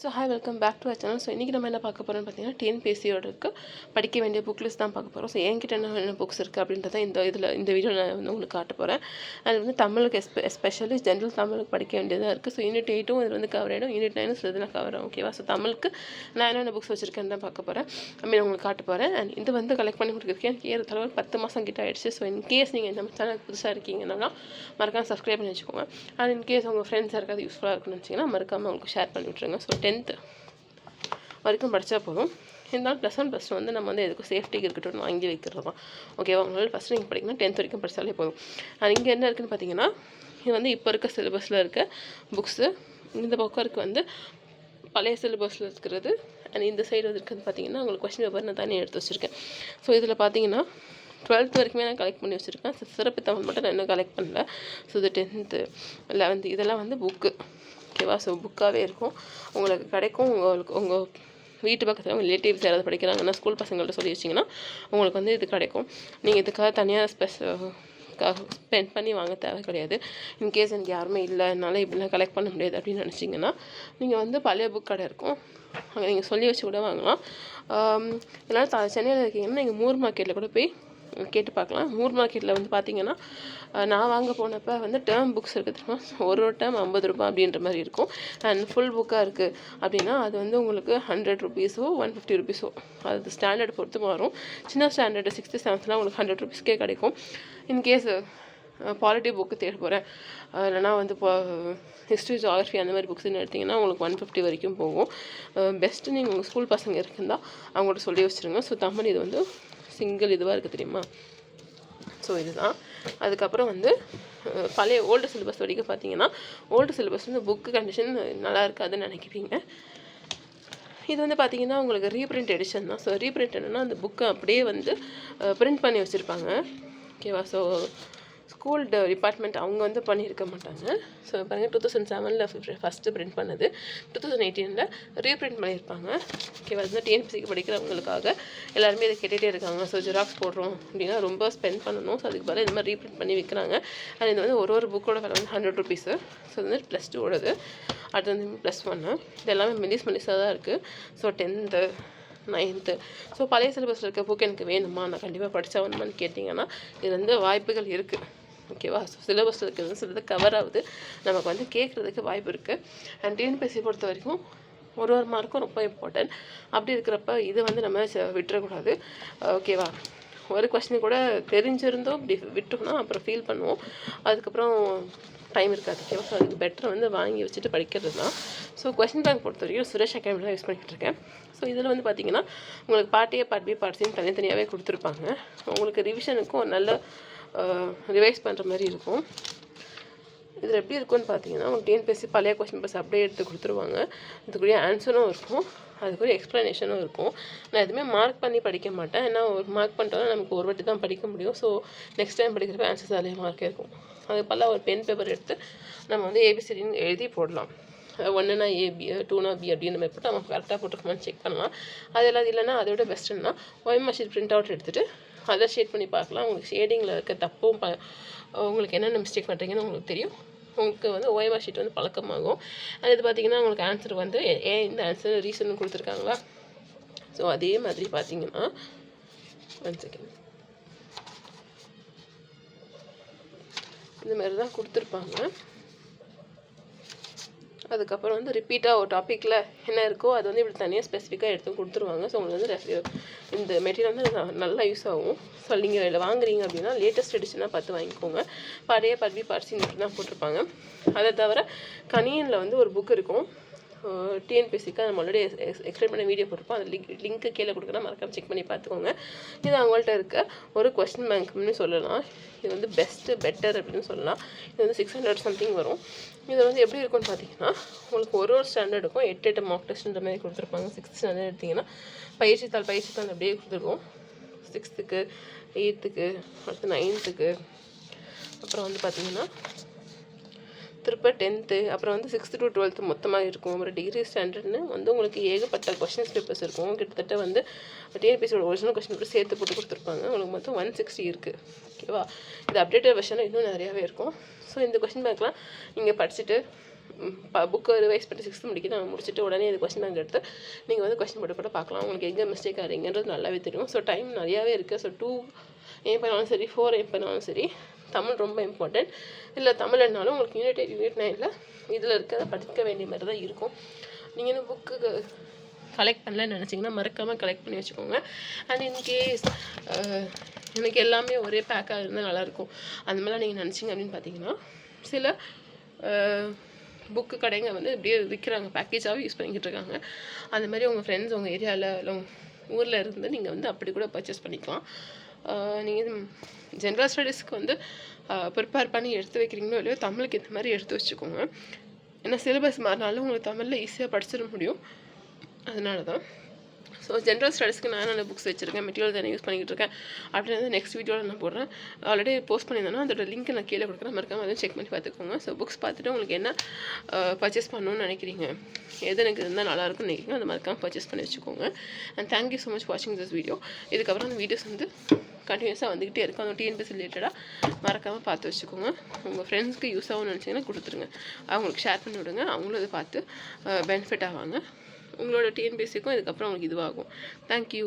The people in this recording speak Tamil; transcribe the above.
So hi welcome back to our channel. So இன்றைக்கி நம்ம என்ன பார்க்க போகிறோம்னு பார்த்தீங்கன்னா டிஎன்பிஎஸ்சியோட படிக்க வேண்டிய புக் லிஸ்ட் தான் பார்க்க போகிறோம். ஸோ என்கிட்ட என்ன புக்ஸ் இருக்குது அப்படின்றத இந்த வீடியோ நான் வந்து உங்களுக்கு காட்ட போகிறேன். அது வந்து தமிழுக்கு எஸ்பெஷலி ஜென்ரல் தமிழுக்கு படிக்க வேண்டியதாக இருக்குது. ஸோ யூனிட் 8ம் இது வந்து கவர் ஆகிடும், யூனிட் 9 இதெல்லாம் கவர் ஆகும். ஓகேவா? ஸோ தமிழுக்கு நான் என்னென்ன புக்ஸ் வச்சுருக்கேன்னு தான் பார்க்க போகிறேன். உங்களுக்கு காட்ட போகிறேன். அண்ட் இது வந்து கலெக்ட் பண்ணி கொடுக்குறதுக்கு எனக்கு ஏறத்தாழ ஒரு 10 மாதம் கிட்ட ஆகிடுச்சு. ஸோ இன்கேஸ் நீங்கள் நம்ம சேனலுக்கு புதுசாக இருக்கீங்கன்னா மறக்காம சப்ஸ்கிரைப் பண்ணி வச்சுக்கோங்க. அண்ட் இன்கேஸ் உங்கள் ஃப்ரெண்ட்ஸ் யாருக்காவது யூஸ்ஃபுல்லாக இருக்குன்னு வச்சிங்கன்னா மறக்காமல் உங்களுக்கு ஷேர் பண்ணி விட்ருங்க. ஸோ 10th வரைக்கும் படித்தா போதும். இருந்தாலும் +1 +2 வந்து நம்ம வந்து எதுக்கும் சேஃப்டிக்கு இருக்கட்டும் வாங்கி வைக்கிறது தான். ஓகேவா? உங்களால் ஃபஸ்ட்டு நீங்கள் படிக்கணும், 10th வரைக்கும் படித்தாலே போதும். இங்கே என்ன இருக்குதுன்னு பார்த்தீங்கன்னா, இது வந்து இப்போ இருக்க சிலபஸில் இருக்க புக்ஸு. இந்த பக்கம் வந்து பழைய சிலபஸில் இருக்கிறது. அண்ட் இந்த சைடு வந்து இருக்கிறது பார்த்தீங்கன்னா உங்களுக்கு கொஸ்டின் பேப்பர் நான் தனியாக எடுத்து வச்சுருக்கேன். ஸோ இதில் பார்த்தீங்கன்னா 12th வரைக்குமே நான் கலெக்ட் பண்ணி வச்சுருக்கேன். சிறப்பு தமிழ் மட்டும் நான் இன்னும் கலெக்ட் பண்ணல. ஸோ இது 10th 11th இதெல்லாம் வந்து புக்கு. ஓகேவா? ஸோ புக்காகவே இருக்கும், உங்களுக்கு கிடைக்கும். உங்கள் வீட்டு பக்கத்தில் உங்கள் ரிலேட்டிவ்ஸ் யாராவது படிக்கிறாங்கன்னா ஸ்கூல் பசங்கள்ட்ட சொல்லி வச்சிங்கன்னா உங்களுக்கு வந்து இது கிடைக்கும். நீங்கள் இதுக்காக தனியாக ஸ்பெண்ட் பண்ணி வாங்க தேவை கிடையாது. இன்கேஸ் எனக்கு யாருமே இல்லை, என்னால் இப்படிலாம் கலெக்ட் பண்ண முடியாது அப்படின்னு நினச்சிங்கன்னா நீங்கள் வந்து பழைய புக் கடை இருக்கும், அங்கே நீங்கள் சொல்லி வச்சு கூட வாங்கலாம். இல்லைனா சென்னையில் இருக்கீங்கன்னா நீங்கள் மூர் மார்க்கெட்டில் கூட போய் கேட்டு பார்க்கலாம். மூர் மார்க்கெட்டில் வந்து பார்த்தீங்கன்னா நான் வாங்க போனப்போ வந்து டேர்ம் புக்ஸ் இருக்குது தெரியுமா, ஒரு டேர்ம் 50 ரூபா அப்படின்ற மாதிரி இருக்கும். அண்ட் ஃபுல் புக்காக இருக்குது அப்படின்னா அது வந்து உங்களுக்கு 100 ருபீஸோ 150 ருபீஸோ அது ஸ்டாண்டர்ட் பொறுத்து மாறும். சின்ன ஸ்டாண்டர்டு 6th 7thலாம் உங்களுக்கு 100 ருபீஸ்க்கே கிடைக்கும். இன்கேஸ் பாலிட்டி புக்கு தேட போகிறேன், இல்லைனா வந்து இப்போ ஹிஸ்ட்ரி ஜியாகிரஃபி அந்த மாதிரி புக்ஸ்ன்னு எடுத்திங்கன்னா உங்களுக்கு 150 வரைக்கும் போகும். பெஸ்ட்டு நீங்கள் உங்கள் ஸ்கூல் பசங்க இருக்குந்தா அவங்கள்ட்ட சொல்லி வச்சுருங்க. ஸோ தமிழ் இது வந்து சிங்கிள் இதுவாக இருக்குது தெரியுமா. ஸோ இதுதான். அதுக்கப்புறம் வந்து பழைய ஓல்டு சிலபஸ் வரைக்கும் பார்த்தீங்கன்னா ஓல்டு சிலபஸ் வந்து புக்கு கண்டிஷன் நல்லா இருக்காதுன்னு நினைக்கிறீங்க. இது வந்து பார்த்திங்கன்னா உங்களுக்கு ரீப்ரிண்ட் எடிஷன் தான். ஸோ ரீப்ரிண்ட் என்னென்னா அந்த புக்கை அப்படியே வந்து பிரிண்ட் பண்ணி வச்சுருப்பாங்க. ஓகேவா? ஸோ ஸ்கூல் டிபார்ட்மெண்ட் அவங்க வந்து பண்ணியிருக்க மாட்டாங்க. ஸோ பாருங்கள் 2007 ஃபஸ்ட்டு பிரிண்ட் பண்ணது, 2018 ரீப்ரிண்ட் பண்ணியிருப்பாங்க. ஓகேவா? அது டிஎன்பிசிக்கு படிக்கிறவங்களுக்காக எல்லாருமே இதை கேட்டுகிட்டே இருக்காங்க. ஸோ ஜெராக்ஸ் போடுறோம் அப்படின்னா ரொம்ப ஸ்பெண்ட் பண்ணணும். ஸோ அதுக்கு பதிலாக இந்த மாதிரி ரீப்ரிண்ட் பண்ணி விற்கிறாங்க. அண்ட் இது வந்து ஒரு புக்கோட விலை வந்து 100 ருபீஸு. ஸோ இது வந்து +2 அடுத்து வந்து +1 இது எல்லாமே மெலிஸாக தான் இருக்குது. ஸோ 10th 9th ஸோ பழைய சிலபஸில் இருக்க புக் எனக்கு வேணுமா, நான் கண்டிப்பாக படித்தா வேணுமான்னு கேட்டிங்கன்னா இது வந்து வாய்ப்புகள் இருக்குது. ஓகேவா? ஸோ சிலபஸில் இருக்கிறது சிலது கவர் ஆகுது, நமக்கு வந்து கேட்குறதுக்கு வாய்ப்பு இருக்குது. அண்ட் டிஎன்பிஎஸ்சி பொறுத்த வரைக்கும் ஒரு மார்க்கும் ரொம்ப இம்பார்ட்டன்ட். அப்படி இருக்கிறப்ப இது வந்து நம்ம விட்டுறக்கூடாது. ஓகேவா? ஒரு கொஸ்டின் கூட தெரிஞ்சிருந்தோம் இப்படி விட்டோம்னா அப்புறம் ஃபீல் பண்ணுவோம், அதுக்கப்புறம் டைம் இருக்காது. ஓகேவா? ஸோ அதுக்கு பெட்டர் வந்து வாங்கி வச்சுட்டு படிக்கிறது தான். ஸோ கொஸ்டின் பேங்க் பொறுத்த வரைக்கும் சுரேஷ் அகாடமி தான் யூஸ் பண்ணிகிட்டு இருக்கேன். ஸோ இதில் வந்து பார்த்திங்கன்னா உங்களுக்கு part A part B part Cன்னு தனித்தனியாகவே கொடுத்துருப்பாங்க. உங்களுக்கு ரிவிஷனுக்கும் ஒரு நல்ல ரிவைஸ் பண்ணுற மாதிரி இருக்கும். இதில் எப்படி இருக்கும்னு பார்த்தீங்கன்னா உங்களுக்கு டிஎன்பிஎஸ்சி பழைய கொஸ்டின் பேப்பர்ஸ் அப்படியே எடுத்து கொடுத்துருவாங்க. இதுக்குரிய ஆன்சரும் இருக்கும், அதுக்குரிய எக்ஸ்ப்ளனேஷனும் இருக்கும். நான் எதுவுமே மார்க் பண்ணி படிக்க மாட்டேன், ஏன்னா ஒரு மார்க் பண்ணிட்டோன்னா நமக்கு ஒரு வாட்டி தான் படிக்க முடியும். ஸோ நெக்ஸ்ட் டைம் படிக்கிறப்ப ஆன்சர்ஸ் அதிலே மார்க்கே இருக்கும். அது பல ஒரு பென் பேப்பர் எடுத்து நம்ம வந்து ஏபிசிடின்னு எழுதி போடலாம். 1னா A B 2னா B அப்படின்னு நம்ம போட்டு நம்ம கரெக்டாக போட்டுருக்கோமான்னு செக் பண்ணலாம். அது எல்லாம் இல்லைன்னா அதோட பெஸ்ட்டுன்னா OMR ஷீட் பிரிண்ட் அவுட் எடுத்துகிட்டு அதை ஷேட் பண்ணி பார்க்கலாம். உங்களுக்கு ஷேடிங்கில் இருக்க தப்பும் உங்களுக்கு என்னென்ன மிஸ்டேக் பண்ணுறீங்கன்னு உங்களுக்கு தெரியும். உங்களுக்கு வந்து OMR ஷீட் வந்து பழக்கமாகும். அது இது பார்த்திங்கன்னா உங்களுக்கு ஆன்சர் வந்து ஏன் இந்த ஆன்சர் ரீசன் கொடுத்துருக்காங்களா. ஸோ அதே மாதிரி பார்த்திங்கன்னா 1 செகண்ட் இந்த மாதிரி தான் கொடுத்துருப்பாங்க. அதுக்கப்புறம் வந்து ரிப்பீட்டாக ஒரு டாப்பிக்கில் என்ன இருக்கோ அது வந்து இப்படி தனியாக ஸ்பெசிஃபிக்காக எடுத்து கொடுத்துருவாங்க. ஸோ உங்களுக்கு வந்து இந்த மெட்டீரியல் வந்து நல்லா யூஸ் ஆகும். ஸோ நீங்கள் இதில் வாங்குறீங்க அப்படின்னா லேட்டஸ்ட் எடிஷனாக பார்த்து வாங்கிக்கோங்க. பழைய பார்ட் B பார்ட் C தான் போட்டிருப்பாங்க. அதை தவிர கணியனில் வந்து ஒரு புக் இருக்கும், டிஎன்பிஎஸ்சிக்கு நம்ம ஆல்ரெடி எக்ஸ்பிளைன் பண்ண வீடியோ போட்டிருப்போம். அந்த லிங்க்கு கீழே கொடுக்குறேன், மறக்காம செக் பண்ணி பார்த்துக்கோங்க. இது அவங்கள்ட்ட இருக்க ஒரு கொஸ்டின் பேங்க்னு சொல்லலாம். இது வந்து பெட்டர் அப்படின்னு சொல்லலாம். இது வந்து 600 சம்திங் வரும். இது வந்து எப்படி இருக்கும்னு பார்த்தீங்கன்னா உங்களுக்கு ஒரு ஸ்டாண்டர்டுக்கும் 8 மார்க் டெஸ்ட்ன்ற மாதிரி கொடுத்துருப்பாங்க. 6th ஸ்டாண்டர்ட் எடுத்திங்கன்னா பயிற்சி தாள் அப்படியே கொடுத்துருக்கோம். 6th 8th அடுத்து 9th அப்புறம் வந்து பார்த்திங்கன்னா திருப்ப 10th அப்புறம் வந்து 6th to 12th மொத்தமாக இருக்கும். ஒரு டிகிரி ஸ்டாண்டர்ட்னு வந்து உங்களுக்கு ஏகப்பட்ட கொஸ்டின்ஸ் பேப்பர்ஸ் இருக்கும். கிட்டத்தட்ட வந்து டிஎன்பிஎஸ்சியோட ஒரிஜினல் கொஸ்டின் பேப்பர் சேர்த்து போட்டு கொடுத்துருப்பாங்க. உங்களுக்கு மொத்தம் 160 இருக்குது. ஓகேவா? இது அப்டேட்டட் வெர்ஷனில் இன்னும் நிறையாவே இருக்கும். ஸோ இந்த கொஸ்டின் பேங்க்லாம் நீங்கள் படிச்சுட்டு புக்கு ரிவைஸ் பண்ணி 6th முடிச்சுட்டு உடனே இது கொஸ்டின் பேங்க் எடுத்து நீங்கள் வந்து கொஸ்டின் போட்டு கூட பார்க்கலாம். உங்களுக்கு எங்கே மிஸ்டேக் ஆகிறீங்கன்றது நல்லாவே தெரியும். ஸோ டைம் நிறையாவே இருக்குது. ஸோ 2 ஏம் பண்ணாலும் சரி 4 ஏம் பண்ணாலும் சரி தமிழ் ரொம்ப இம்பார்ட்டன்ட். இல்லை தமிழ் என்னாலும் உங்களுக்கு யூனிட் 8 யூனிட் 9ல் இதில் இருக்கிறத படிக்க வேண்டிய மாதிரி தான் இருக்கும். நீங்கள் இந்த புக்கு கலெக்ட் பண்ணலன்னு நினச்சிங்கன்னா மறக்காமல் கலெக்ட் பண்ணி வச்சுக்கோங்க. அண்ட் இன்கேஸ் எனக்கு எல்லாமே ஒரே பேக்காக இருந்தால் நல்லாயிருக்கும் அந்த மாதிரிலாம் நீங்கள் நினச்சிங்க அப்படின்னு பார்த்தீங்கன்னா சில புக்கு கடைங்க வந்து இப்படியே விற்கிறாங்க, பேக்கேஜாகவே யூஸ் பண்ணிக்கிட்டு இருக்காங்க. அந்த மாதிரி உங்கள் ஃப்ரெண்ட்ஸ் உங்கள் ஏரியாவில் இல்லை ஊரில் இருந்து நீங்கள் வந்து அப்படி கூட பர்ச்சேஸ் பண்ணிக்கலாம். நீங்கள் ஜென்ரல் ஸ்டடீஸ்க்கு வந்து ப்ரிப்பேர் பண்ணி எடுத்து வைக்கிறீங்களோ இல்லையோ தமிழுக்கு இந்த மாதிரி எடுத்து வச்சுக்கோங்க. ஏன்னா சிலபஸ் மாறினாலும் உங்களுக்கு தமிழில் ஈஸியாக படிச்சிட முடியும். அதனால தான். ஸோ ஜென்ரல் ஸ்டடீஸ்க்கு நான் என்னென்ன புக்ஸ் வச்சுருக்கேன், மெட்டீரியல் தானே யூஸ் பண்ணிக்கிட்டு இருக்கேன் அப்படின்றது நெக்ஸ்ட் வீடியோவில் நான் போடுறேன். ஆல்ரெடி போஸ்ட் பண்ணியிருந்தேன்னா அதோட லிங்க் நான் கீழே கொடுக்குறேன், மறக்காம அதை செக் பண்ணி பார்த்துக்கோங்க. ஸோ புக்ஸ் பார்த்துட்டு உங்களுக்கு என்ன பர்ச்சேஸ் பண்ணணும்னு நினைக்கிறீங்க, எது எனக்கு இருந்தால் நல்லாயிருக்கும்னு நினைக்கிறீங்க அதை மறக்காமல் பர்ச்சேஸ் பண்ணி வச்சுக்கோங்க. அண்ட் தேங்க்யூ ஸோ மச் வாட்சிங் திஸ் வீடியோ. இதுக்கப்புறம் அந்த வீடியோஸ் வந்து கண்டினியூஸாக வந்துக்கிட்டே இருக்கும். அந்த டிஎன்பிஎஸ்சி ரிலேட்டடாக மறக்காமல் பார்த்து வச்சுக்கோங்க. உங்கள் ஃப்ரெண்ட்ஸ்க்கு யூஸ் ஆகும்னு நினச்சிங்கன்னா கொடுத்துருங்க, அவங்களுக்கு ஷேர் பண்ணி விடுங்க, அவங்களும் இதை பார்த்து பெனிஃபிட் ஆவாங்க. உங்களோட டிஎன்பிஎஸ்சிக்கும் இதுக்கப்புறம் உங்களுக்கு இதுவாகும். தேங்க்யூ.